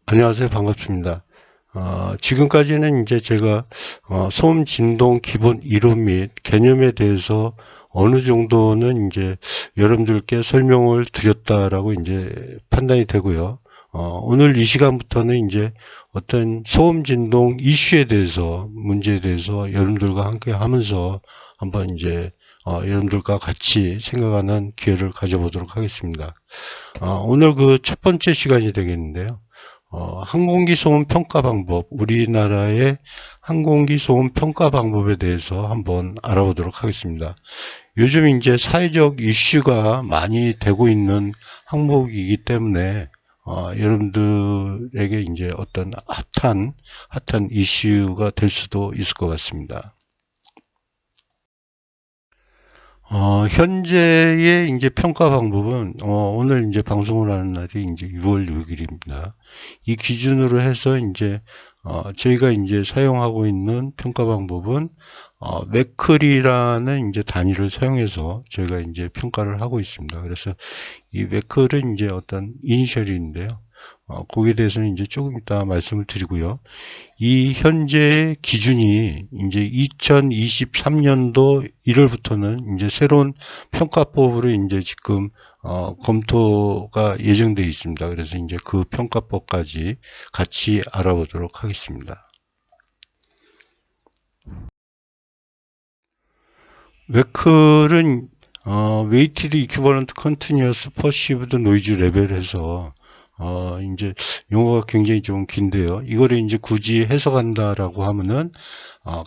안녕하세요. 반갑습니다. 지금까지는 이제 제가 소음 진동 기본 이론 및 개념에 대해서 어느 정도는 이제 여러분들께 설명을 드렸다라고 이제 판단이 되고요. 오늘 이 시간부터는 이제 어떤 소음 진동 이슈에 대해서 문제에 대해서 여러분들과 함께 하면서 한번 이제 여러분들과 같이 생각하는 기회를 가져보도록 하겠습니다. 오늘 그 첫 번째 시간이 되겠는데요. 항공기 소음 평가 방법, 우리나라의 항공기 소음 평가 방법에 대해서 한번 알아보도록 하겠습니다. 요즘 이제 사회적 이슈가 많이 되고 있는 항목이기 때문에 여러분들에게 이제 어떤 핫한 이슈가 될 수도 있을 것 같습니다. 현재의 이제 평가 방법은, 오늘 이제 방송을 하는 날이 이제 6월 6일입니다. 이 기준으로 해서 이제, 저희가 이제 사용하고 있는 평가 방법은, 메클이라는 이제 단위를 사용해서 저희가 이제 평가를 하고 있습니다. 그래서 이 메클은 이제 어떤 이니셜인데요. 거기에 대해서는 이제 조금 이따 말씀을 드리고요. 이 현재 기준이 이제 2023년도 1월부터는 이제 새로운 평가법으로 이제 지금 검토가 예정되어 있습니다. 그래서 이제 그 평가법까지 같이 알아보도록 하겠습니다. 웨클은 Weighted Equivalent Continuous Perceived Noise 레벨에서 이제 용어가 굉장히 좀 긴데요. 이거를 이제 굳이 해석한다라고 하면은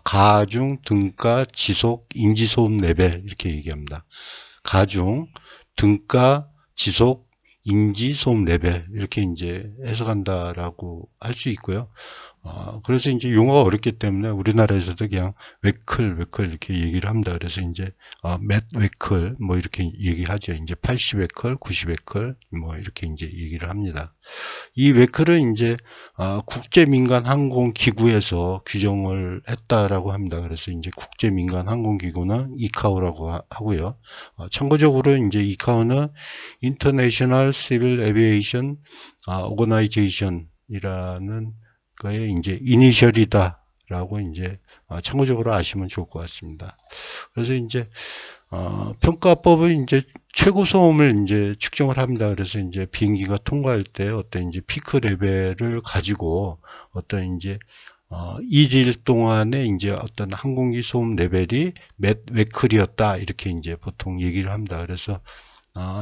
가중, 등가, 지속, 인지소음 레벨 이렇게 얘기합니다. 가중, 등가, 지속, 인지소음 레벨 이렇게 이제 해석한다라고 할 수 있고요. 그래서 이제 용어가 어렵기 때문에 우리나라에서도 그냥 웨클 이렇게 얘기를 합니다. 그래서 이제 맷 웨클 뭐 이렇게 얘기하죠. 이제 80웨클, 90웨클 뭐 이렇게 이제 얘기를 합니다. 이 웨클은 이제 국제민간항공기구에서 규정을 했다라고 합니다. 그래서 이제 국제민간항공기구는 이카오라고 하고요. 참고적으로 이제 이카오는 International Civil Aviation Organization이라는 거에 이제 이니셜이다라고 이제 참고적으로 아시면 좋을 것 같습니다. 그래서 이제 평가법은 이제 최고 소음을 이제 측정을 합니다. 그래서 이제 비행기가 통과할 때 어떤 이제 피크 레벨을 가지고 어떤 이제 1일 동안에 이제 어떤 항공기 소음 레벨이 몇 웨클이었다 이렇게 이제 보통 얘기를 합니다. 그래서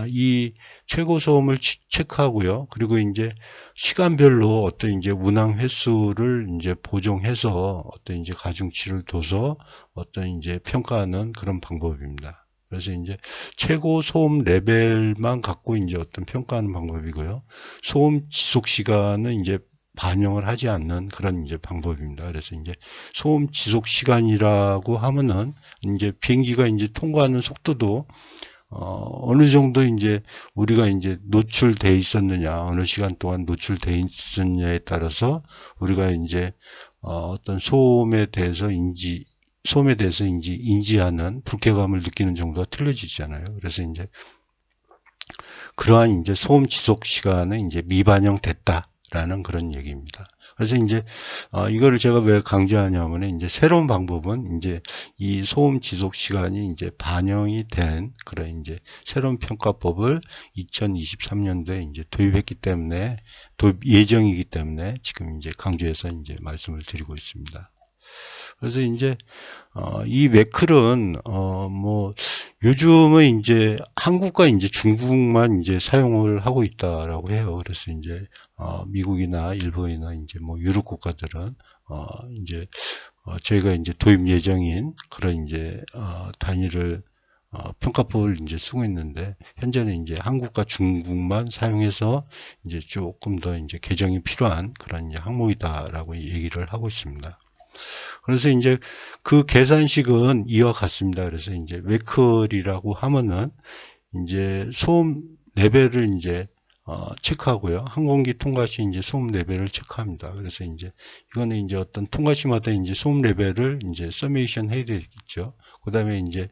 이 최고 소음을 체크하고요. 그리고 이제 시간별로 어떤 이제 운항 횟수를 이제 보정해서 어떤 이제 가중치를 둬서 어떤 이제 평가하는 그런 방법입니다. 그래서 이제 최고 소음 레벨만 갖고 이제 어떤 평가하는 방법이고요. 소음 지속 시간은 이제 반영을 하지 않는 그런 이제 방법입니다. 그래서 이제 소음 지속 시간이라고 하면은 이제 비행기가 이제 통과하는 속도도 어느 정도 이제 우리가 이제 노출돼 있었느냐, 어느 시간 동안 노출돼 있었느냐에 따라서 우리가 이제 어떤 소음에 대해서 인지하는 불쾌감을 느끼는 정도가 틀려지잖아요. 그래서 이제 그러한 이제 소음 지속 시간은 이제 미반영됐다라는 그런 얘기입니다. 그래서 이제 이거를 제가 왜 강조하냐면 이제 새로운 방법은 이제 이 소음 지속 시간이 이제 반영이 된 그런 이제 새로운 평가법을 2023년도에 이제 도입했기 때문에 도입 예정이기 때문에 지금 이제 강조해서 이제 말씀을 드리고 있습니다. 그래서 이제 이 매클은 뭐 요즘은 이제 한국과 이제 중국만 이제 사용을 하고 있다라고 해요. 그래서 이제 미국이나 일본이나 이제 뭐 유럽 국가들은 이제 저희가 이제 도입 예정인 그런 이제 단위를 평가법을 이제 쓰고 있는데 현재는 이제 한국과 중국만 사용해서 이제 조금 더 이제 개정이 필요한 그런 이제 항목이다라고 얘기를 하고 있습니다. 그래서 이제 그 계산식은 이와 같습니다. 그래서 이제 웨클이라고 하면은 이제 소음 레벨을 이제 체크하고요. 항공기 통과 시 이제 소음 레벨을 체크합니다. 그래서 이제 이거는 이제 어떤 통과 시마다 이제 소음 레벨을 이제 서메이션 해야 되겠죠. 그 다음에 이제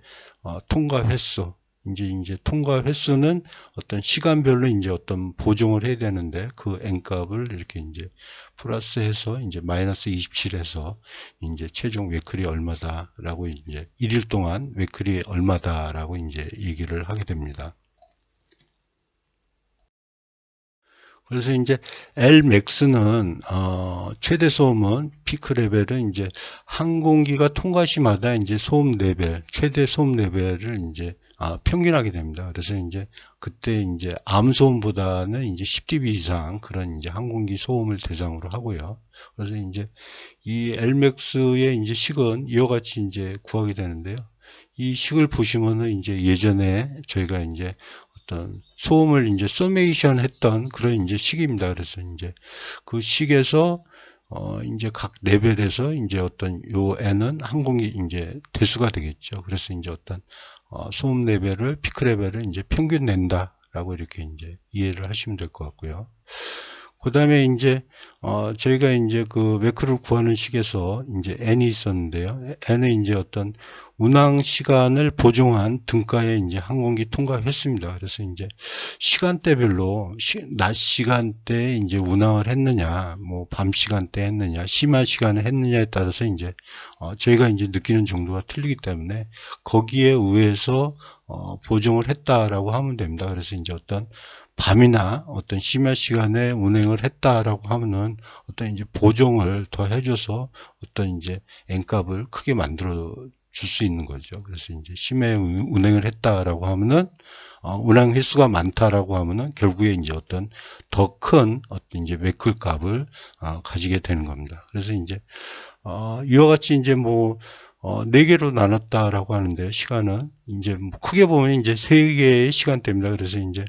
통과 횟수, 이제 통과 횟수는 어떤 시간별로 이제 어떤 보정을 해야 되는데 그 n 값을 이렇게 이제 플러스해서 이제 마이너스 27해서 이제 최종 웨클이 얼마다라고 이제 1일 동안 웨클이 얼마다라고 이제 얘기를 하게 됩니다. 그래서 이제 Lmax는 최대 소음은 피크 레벨은 이제 항공기가 통과 시마다 이제 소음 레벨, 최대 소음 레벨을 이제 평균하게 됩니다. 그래서 이제 그때 이제 암소음보다는 이제 10dB 이상 그런 이제 항공기 소음을 대상으로 하고요. 그래서 이제 이 Lmax의 이제 식은 이와 같이 이제 구하게 되는데요. 이 식을 보시면은 이제 예전에 저희가 이제 어떤 소음을 이제 서메이션 했던 그런 이제 식입니다. 그래서 이제 그 식에서 이제 각 레벨에서 이제 어떤 요 n은 항공기 이제 대수가 되겠죠. 그래서 이제 어떤 소음 레벨을 피크 레벨을 이제 평균 낸다라고 이렇게 이제 이해를 하시면 될 것 같고요. 그 다음에 이제 저희가 이제 그 매크를 구하는 식에서 이제 n이 있었는데요. n은 이제 어떤 운항 시간을 보정한 등가의 이제 항공기 통과 횟수입니다. 그래서 이제 시간대별로 낮 시간대에 이제 운항을 했느냐, 뭐 밤 시간대 했느냐, 심야 시간에 했느냐에 따라서 이제 저희가 이제 느끼는 정도가 틀리기 때문에 거기에 의해서 보정을 했다라고 하면 됩니다. 그래서 이제 어떤 밤이나 어떤 심야 시간에 운행을 했다라고 하면은 어떤 이제 보정을 더 해줘서 어떤 이제 n값을 크게 만들어 줄 수 있는 거죠. 그래서 이제 심야에 운행을 했다라고 하면은 운항 횟수가 많다라고 하면은 결국에 이제 어떤 더 큰 어떤 이제 매클 값을 가지게 되는 겁니다. 그래서 이제 이와 같이 이제 뭐 4개로 나눴다라고 하는데 시간은 이제 뭐 크게 보면 이제 3개의 시간대입니다. 그래서 이제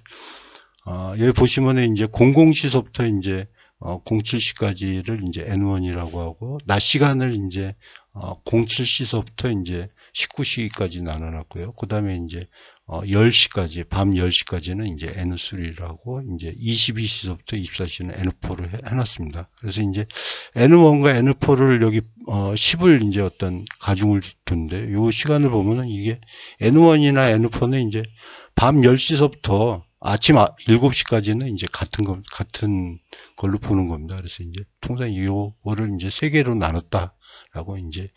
여기 보시면은 이제 00시서부터 이제 07시까지를 이제 N1이라고 하고, 낮 시간을 이제 07시서부터 이제 19시까지 나눠놨고요. 그 다음에 이제 10시까지, 밤 10시까지는 이제 N3라고, 이제 22시서부터 24시는 N4를 해놨습니다. 그래서 이제 N1과 N4를 여기 10을 이제 어떤 가중을 뒀는데, 요 시간을 보면은 이게 N1이나 N4는 이제 밤 10시서부터 아침 7시까지는 이제 같은 걸로 보는 겁니다. 그래서 이제 통상 이거를 이제 3개로 나눴다라고 이제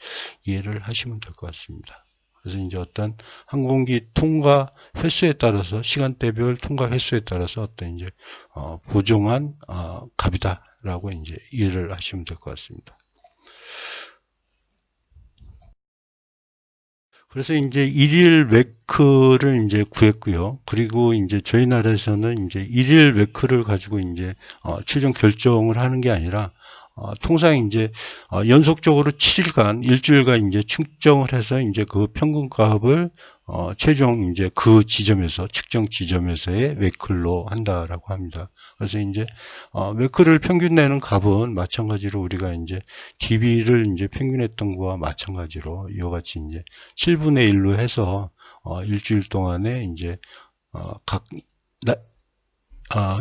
이해를 하시면 될 것 같습니다. 그래서 이제 어떤 항공기 통과 횟수에 따라서 시간대별 통과 횟수에 따라서 어떤 이제 보정한 값이다라고 이제 이해를 하시면 될 것 같습니다. 그래서 이제 일일 웨크를 이제 구했고요. 그리고 이제 저희 나라에서는 이제 일일 웨크를 가지고 이제 최종 결정을 하는 게 아니라 통상 이제 연속적으로 7일간 일주일간 이제 측정을 해서 이제 그 평균값을 최종 이제 그 지점에서 측정 지점에서의 웨클로 한다라고 합니다. 그래서 이제 웨클을 평균 내는 값은 마찬가지로 우리가 이제 DB를 이제 평균했던 거와 마찬가지로 이와 같이 이제 7분의 1로 해서 일주일 동안에 이제 각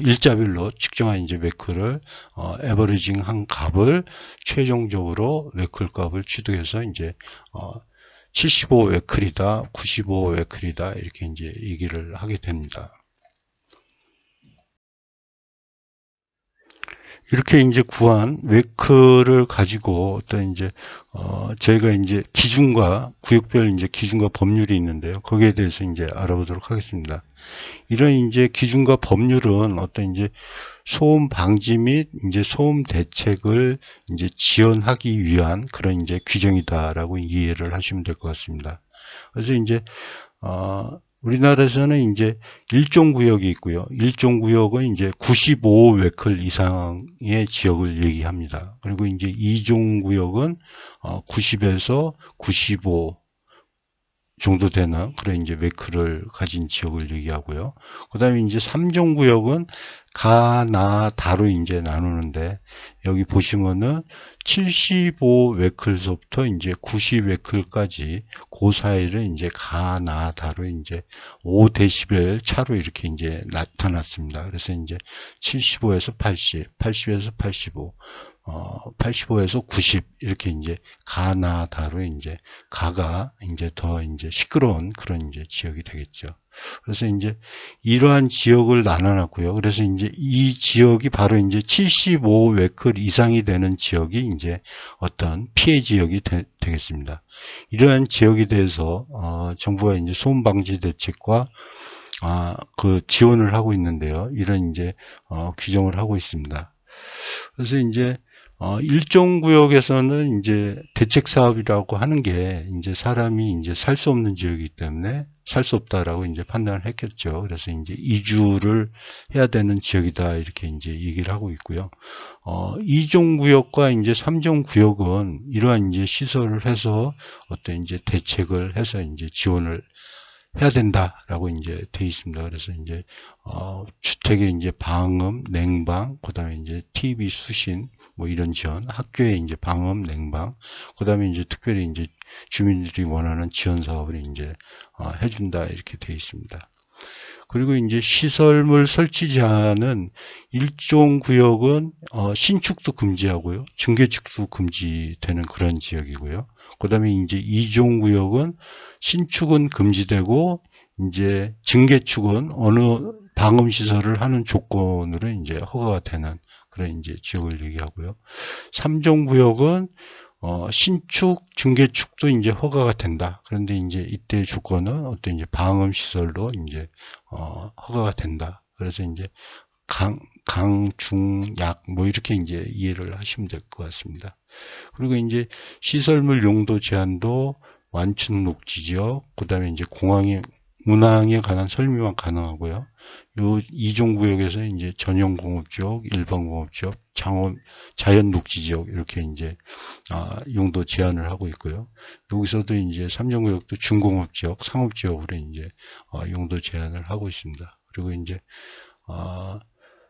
일자별로 측정한 이제 웨클을 에버리징 한 값을 최종적으로 웨클 값을 취득해서 이제 75 웨클이다, 95 웨클이다 이렇게 이제 얘기를 하게 됩니다. 이렇게 이제 구한 웨크를 가지고 어떤 이제 저희가 이제 기준과 구역별 이제 기준과 법률이 있는데요. 거기에 대해서 이제 알아보도록 하겠습니다. 이런 이제 기준과 법률은 어떤 이제 소음 방지 및 이제 소음 대책을 이제 지원하기 위한 그런 이제 규정이다라고 이해를 하시면 될 것 같습니다. 그래서 이제 우리나라에서는 이제 1종 구역이 있고요. 1종 구역은 이제 95 웨클 이상의 지역을 얘기합니다. 그리고 이제 2종 구역은 90에서 95 정도 되는 그런 이제 웨클을 가진 지역을 얘기하고요. 그 다음에 이제 3종 구역은 가, 나, 다로 이제 나누는데 여기 보시면은 75 웨클서부터 이제 90 웨클까지 그 사이를 이제 가, 나, 다로 이제 5데시벨 차로 이렇게 이제 나타났습니다. 그래서 이제 75에서 80, 80에서 85, 85에서 90 이렇게 이제 가나다로 이제 가가 이제 더 이제 시끄러운 그런 이제 지역이 되겠죠. 그래서 이제 이러한 지역을 나눠놨고요. 그래서 이제 이 지역이 바로 이제 75웨클 이상이 되는 지역이 이제 어떤 피해 지역이 되겠습니다. 이러한 지역에 대해서 정부가 이제 소음 방지 대책과 그 지원을 하고 있는데요. 이런 이제 규정을 하고 있습니다. 그래서 이제 일정 구역에서는 이제 대책 사업이라고 하는 게 이제 사람이 이제 살 수 없는 지역이기 때문에 살 수 없다라고 이제 판단을 했겠죠. 그래서 이제 이주를 해야 되는 지역이다 이렇게 이제 얘기를 하고 있고요. 2종 구역과 이제 3종 구역은 이러한 이제 시설을 해서 어떤 이제 대책을 해서 이제 지원을 해야 된다라고 이제 돼 있습니다. 그래서 이제 주택에 이제 방음, 냉방, 그다음에 이제 TV 수신 뭐 이런 지원, 학교에 이제 방음, 냉방, 그다음에 이제 특별히 이제 주민들이 원하는 지원 사업을 이제 해준다 이렇게 돼 있습니다. 그리고 이제 시설물 설치 제한은 일종 구역은 신축도 금지하고요, 증개축도 금지되는 그런 지역이고요. 그다음에 이제 이종 구역은 신축은 금지되고 이제 증개축은 어느 방음 시설을 하는 조건으로 이제 허가가 되는 그런 이제 지역을 얘기하고요. 3종 구역은 신축, 증개축도 이제 허가가 된다. 그런데 이제 이때 조건은 어떤 이제 방음 시설로 이제 허가가 된다. 그래서 이제 강, 중, 약 뭐 이렇게 이제 이해를 하시면 될 것 같습니다. 그리고 이제 시설물 용도 제한도 완충 녹지 지역, 그다음에 이제 운항에 관한 설명만 가능하고요. 요 이종 구역에서 이제 전용 공업 지역, 일반 공업 지역, 자연 녹지 지역 이렇게 이제 용도 제한을 하고 있고요. 여기서도 이제 3종 구역도 중공업 지역, 상업 지역으로 이제 용도 제한을 하고 있습니다. 그리고 이제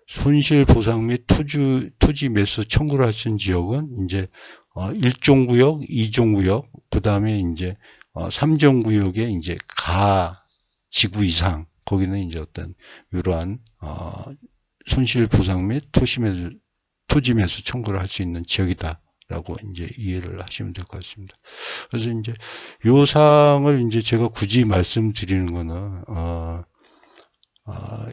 손실 보상 및 토지 매수 청구를 하신 지역은 이제 1종 구역, 2종 구역, 그 다음에 이제 3종 구역에 이제 지구 이상, 거기는 이제 어떤 이러한 손실 보상 및 토지 매수 청구를 할 수 있는 지역이다라고 이제 이해를 하시면 될 것 같습니다. 그래서 이제 요 사항을 이제 제가 굳이 말씀드리는 거는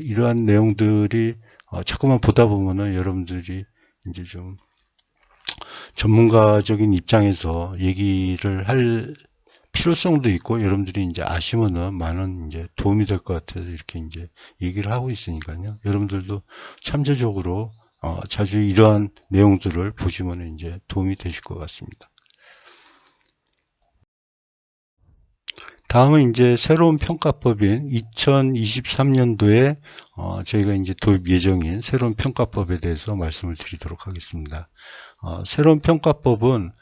이러한 내용들이 자꾸만 보다 보면은 여러분들이 이제 좀 전문가적인 입장에서 얘기를 할 필요성도 있고, 여러분들이 이제 아시면은 많은 이제 도움이 될 것 같아서 이렇게 이제 얘기를 하고 있으니까요. 여러분들도 참조적으로 자주 이러한 내용들을 보시면 이제 도움이 되실 것 같습니다. 다음은 이제 새로운 평가법인 2023년도에 저희가 이제 도입 예정인 새로운 평가법에 대해서 말씀을 드리도록 하겠습니다. 새로운 평가법은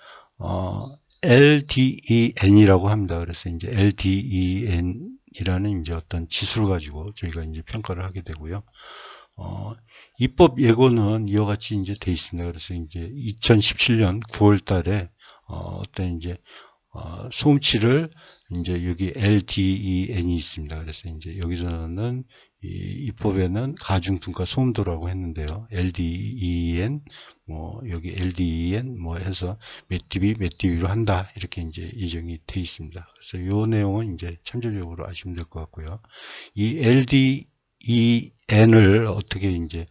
LDEN이라고 합니다. 그래서 이제 LDEN이라는 이제 어떤 지수를 가지고 저희가 이제 평가를 하게 되고요. 입법 예고는 이와 같이 이제 돼 있습니다. 그래서 이제 2017년 9월 달에 어떤 이제 소음치를 이제 여기 LDEN이 있습니다. 그래서 이제 여기서는 이 입법에는 가중등가 소음도라고 했는데요. LDEN 뭐 여기 LDEN 뭐 해서 몇 dB로 한다 이렇게 이제 예정이 돼 있습니다. 그래서 요 내용은 이제 참조적으로 아시면 될 것 같고요. 이 LDEN을 어떻게 이제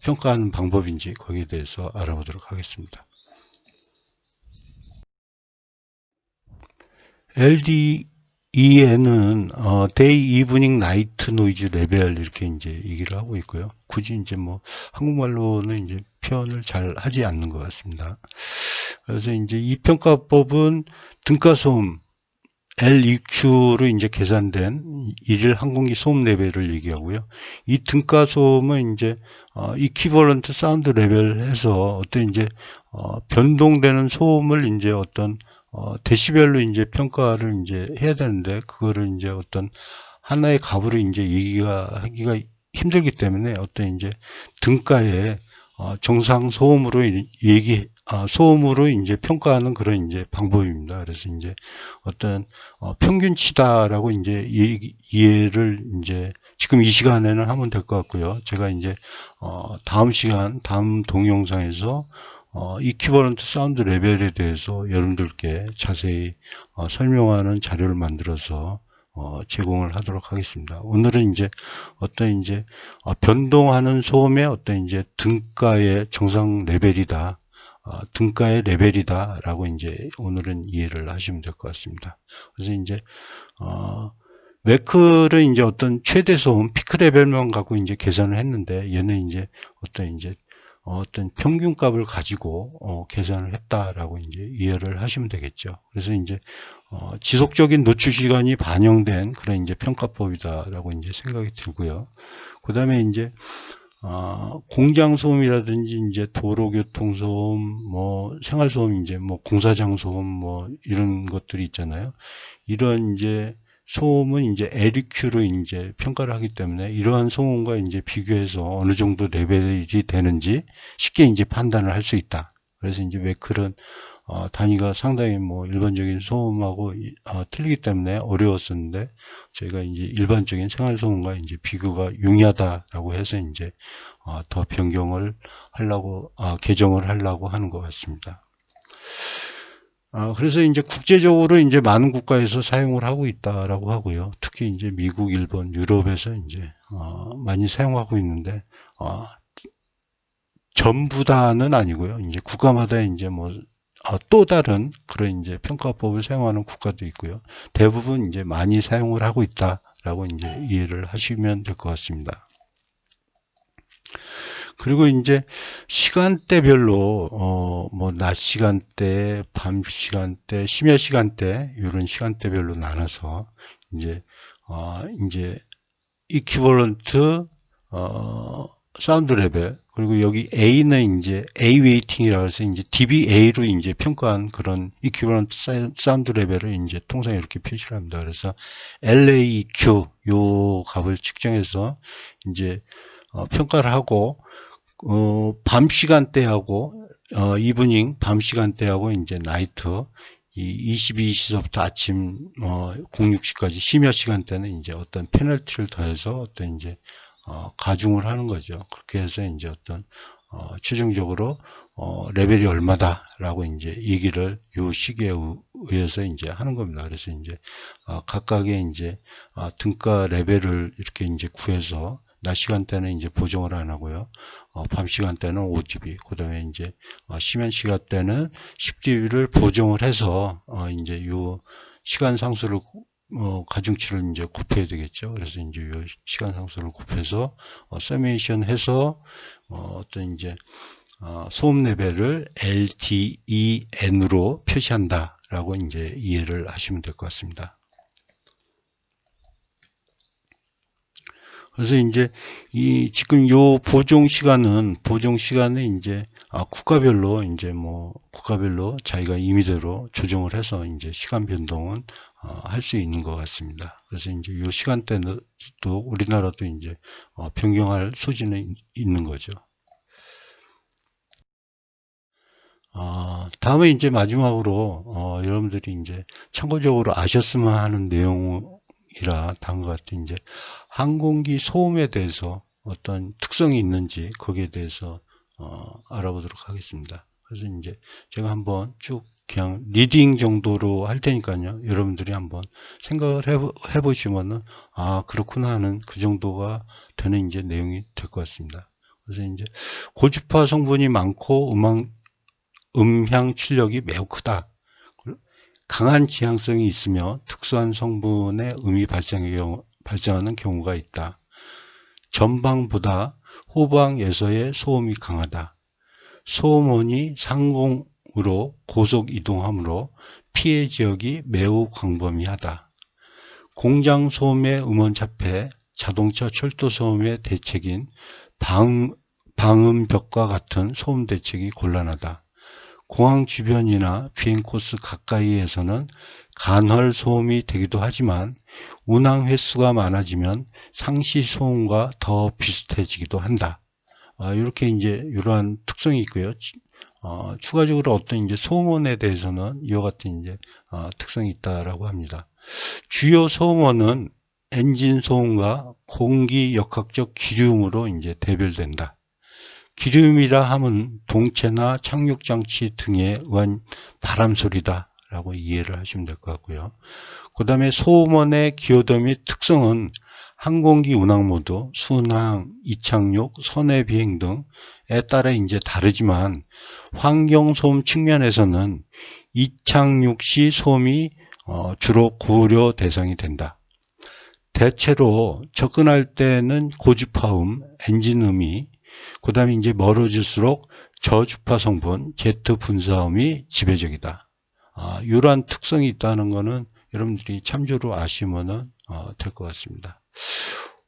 평가하는 방법인지 거기에 대해서 알아보도록 하겠습니다. LDEN은 Day, Evening, Night Noise 레벨 이렇게 이제 얘기를 하고 있고요. 굳이 이제 뭐 한국말로는 이제 표현을 잘 하지 않는 것 같습니다. 그래서 이제 이 평가법은 등가소음 LEQ로 이제 계산된 일일 항공기 소음 레벨을 얘기하고요. 이 등가소음은 이제 이퀴벌런트 사운드 레벨 해서 어떤 이제 변동되는 소음을 이제 어떤 데시벨로 이제 평가를 이제 해야 되는데 그거를 이제 어떤 하나의 값으로 이제 하기가 힘들기 때문에 어떤 이제 등가에 정상 소음으로 소음으로 이제 평가하는 그런 이제 방법입니다. 그래서 이제 어떤 평균치다라고 이제 이해를 이제 지금 이 시간에는 하면 될 것 같고요. 제가 이제 다음 동영상에서 이퀴버런트 사운드 레벨에 대해서 여러분들께 자세히 설명하는 자료를 만들어서 제공을 하도록 하겠습니다. 오늘은 이제 어떤 이제 변동하는 소음의 어떤 이제 등가의 정상 레벨이다. 등가의 레벨이다라고 이제 오늘은 이해를 하시면 될 것 같습니다. 그래서 이제 매크를 이제 어떤 최대 소음 피크 레벨만 갖고 이제 계산을 했는데 얘는 이제 어떤 평균값을 가지고 계산을 했다라고 이제 이해를 하시면 되겠죠. 그래서 이제 지속적인 노출 시간이 반영된 그런 이제 평가법이다라고 이제 생각이 들고요. 그 다음에 이제 공장 소음이라든지 이제 도로교통 소음, 뭐 생활 소음, 이제 뭐 공사장 소음, 뭐 이런 것들이 있잖아요. 이런 이제 소음은 이제 LEQ로 이제 평가를 하기 때문에 이러한 소음과 이제 비교해서 어느 정도 레벨이 되는지 쉽게 이제 판단을 할 수 있다. 그래서 이제 매클은 단위가 상당히 뭐 일반적인 소음하고 틀리기 때문에 어려웠었는데 저희가 이제 일반적인 생활 소음과 이제 비교가 용이하다라고 해서 이제 더 변경을 하려고 개정을 하려고 하는 것 같습니다. 그래서 이제 국제적으로 이제 많은 국가에서 사용을 하고 있다라고 하고요. 특히 이제 미국, 일본, 유럽에서 이제 많이 사용하고 있는데 전부 다는 아니고요. 이제 국가마다 이제 뭐 또 다른 그런 이제 평가법을 사용하는 국가도 있고요. 대부분 이제 많이 사용을 하고 있다라고 이제 이해를 하시면 될 것 같습니다. 그리고 이제 시간대별로 뭐 낮 시간대, 밤 시간대, 심야 시간대 이런 시간대별로 나눠서 이제 이퀴벌런트 사운드 레벨 그리고 여기 A는 이제 A 웨이팅이라고 해서 이제 DBA로 이제 평가한 그런 이퀴벌런트 사운드 레벨을 이제 통상 이렇게 표시를 합니다. 그래서 LAEQ 요 값을 측정해서 이제 평가를 하고 밤 시간대하고 이브닝 밤 시간대하고 이제 나이트 이 22시부터 아침 06시까지 심야 시간대는 이제 어떤 페널티를 더해서 어떤 이제 가중을 하는 거죠. 그렇게 해서 이제 어떤 최종적으로 레벨이 얼마다라고 이제 얘기를 요 시기에 의해서 이제 하는 겁니다. 그래서 이제 각각의 이제 등가 레벨을 이렇게 이제 구해서 낮 시간대는 이제 보정을 안 하고요. 밤 시간대는 5dB, 그 다음에 이제 심야 시간대는 10dB를 보정을 해서 이제 요 시간 상수를 가중치를 이제 곱해야 되겠죠. 그래서 이제 요 시간 상수를 곱해서 서메이션 해서 어떤 이제 소음 레벨을 LDEN으로 표시한다라고 이제 이해를 하시면 될 것 같습니다. 그래서 이제 지금 요 보정 시간은 이제 국가별로 이제 뭐 국가별로 자기가 임의대로 조정을 해서 이제 시간 변동은 할 수 있는 것 같습니다. 그래서 이제 요 시간대도 우리나라도 이제 변경할 소지는 있는 거죠. 다음에 이제 마지막으로 여러분들이 이제 참고적으로 아셨으면 하는 내용이라 다음과 같은 이제 항공기 소음에 대해서 어떤 특성이 있는지 거기에 대해서 알아보도록 하겠습니다. 그래서 이제 제가 한번 쭉 그냥 리딩 정도로 할 테니까요. 여러분들이 한번 생각을 해보시면은 그렇구나 하는 그 정도가 되는 이제 내용이 될 것 같습니다. 그래서 이제 고주파 성분이 많고 음향 출력이 매우 크다. 강한 지향성이 있으며 특수한 성분의 음이 발생하는 경우가 있다. 전방보다 후방에서의 소음이 강하다. 소음원이 상공으로 고속 이동하므로 피해 지역이 매우 광범위하다. 공장 소음의 음원차폐, 자동차 철도 소음의 대책인 방음벽과 같은 소음 대책이 곤란하다. 공항 주변이나 비행 코스 가까이에서는 간헐 소음이 되기도 하지만 운항 횟수가 많아지면 상시 소음과 더 비슷해지기도 한다. 이렇게 이제 이러한 특성이 있고요. 추가적으로 어떤 이제 소음원에 대해서는 이와 같은 이제 특성이 있다라고 합니다. 주요 소음원은 엔진 소음과 공기 역학적 기류음으로 이제 대별된다. 기름이라 함은 동체나 착륙장치 등에 의한 바람소리다 라고 이해를 하시면 될 것 같고요. 그 다음에 소음원의 기여도 및 특성은 항공기 운항 모드, 순항, 이착륙, 선외 비행 등에 따라 이제 다르지만 환경소음 측면에서는 이착륙 시 소음이 주로 고려 대상이 된다. 대체로 접근할 때는 고주파음, 엔진음이, 그 다음에 이제 멀어질수록 저주파 성분, 제트 분사음이 지배적이다. 이러한 특성이 있다는 것은 여러분들이 참조로 아시면 될 것 같습니다.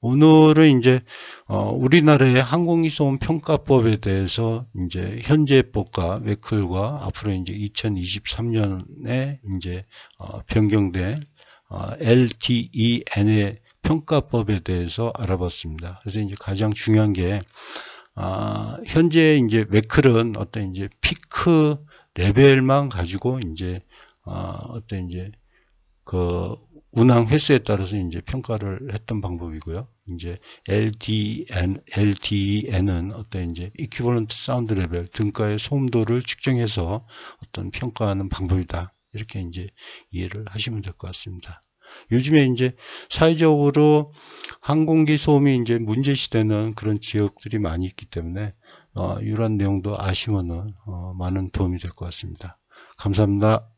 오늘은 이제 우리나라의 항공기 소음 평가법에 대해서 이제 현재법과 웨클과 앞으로 이제 2023년에 이제 변경된 LTEN의 평가법에 대해서 알아봤습니다. 그래서 이제 가장 중요한 게 현재 이제 웨클은 어떤 이제 피크 레벨만 가지고 이제 어떤 이제 그 운항 횟수에 따라서 이제 평가를 했던 방법이고요. 이제 LTEN은 어떤 이제 equivalent sound level 등가의 소음도를 측정해서 어떤 평가하는 방법이다. 이렇게 이제 이해를 하시면 될 것 같습니다. 요즘에 이제 사회적으로 항공기 소음이 이제 문제시되는 그런 지역들이 많이 있기 때문에 이런 내용도 아시면은 많은 도움이 될 것 같습니다. 감사합니다.